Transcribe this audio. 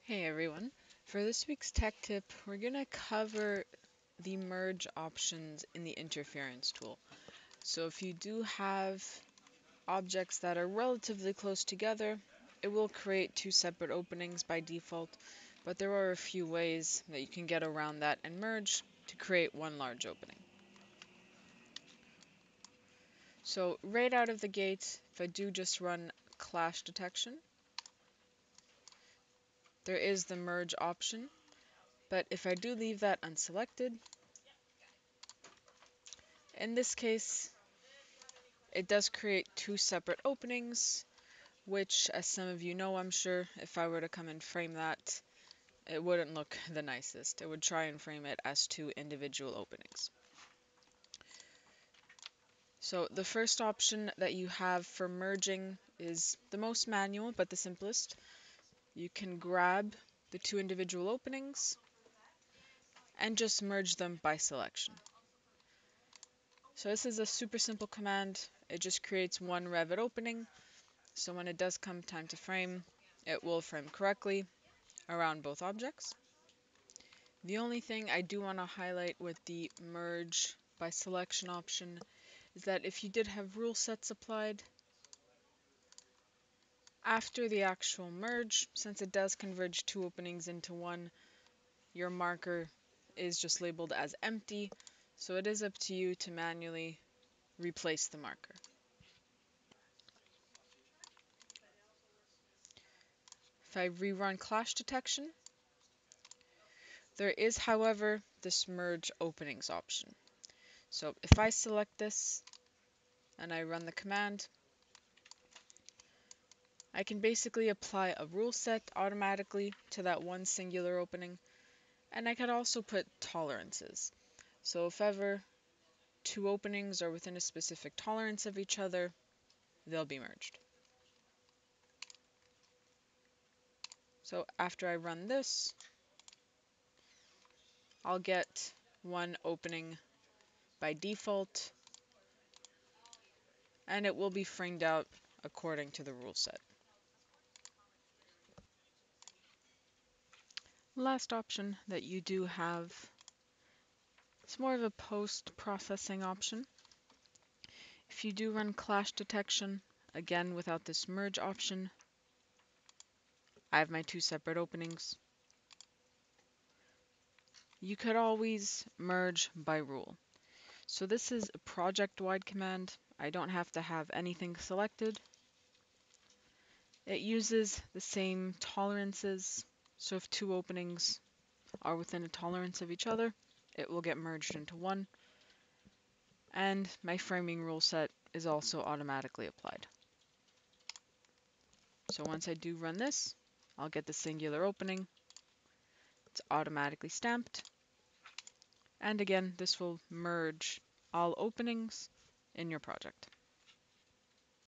Hey everyone. For this week's tech tip, we're going to cover the merge options in the interference tool. So if you do have objects that are relatively close together, it will create two separate openings by default, but there are a few ways that you can get around that and merge to create one large opening. So right out of the gate, if I do just run clash detection, there is the merge option, but if I do leave that unselected, in this case, it does create two separate openings, which, as some of you know, I'm sure, if I were to come and frame that, it wouldn't look the nicest. It would try and frame it as two individual openings. So the first option that you have for merging is the most manual, but the simplest. You can grab the two individual openings and just merge them by selection. So this is a super simple command. It just creates one Revit opening. So when it does come time to frame, it will frame correctly around both objects. The only thing I do want to highlight with the merge by selection option is that if you did have rule sets applied, after the actual merge, since it does converge two openings into one, your marker is just labeled as empty, so it is up to you to manually replace the marker. If I rerun clash detection, there is, however, this merge openings option. So if I select this and I run the command, I can basically apply a rule set automatically to that one singular opening, and I could also put tolerances. So if ever two openings are within a specific tolerance of each other, they'll be merged. So after I run this, I'll get one opening by default, and it will be framed out according to the rule set. Last option that you do have, it's more of a post-processing option. If you do run clash detection, again without this merge option, I have my two separate openings. You could always merge by rule. So this is a project-wide command. I don't have to have anything selected. It uses the same tolerances. So if two openings are within a tolerance of each other, it will get merged into one. And my framing rule set is also automatically applied. So once I do run this, I'll get the singular opening. It's automatically stamped. And again, this will merge all openings in your project.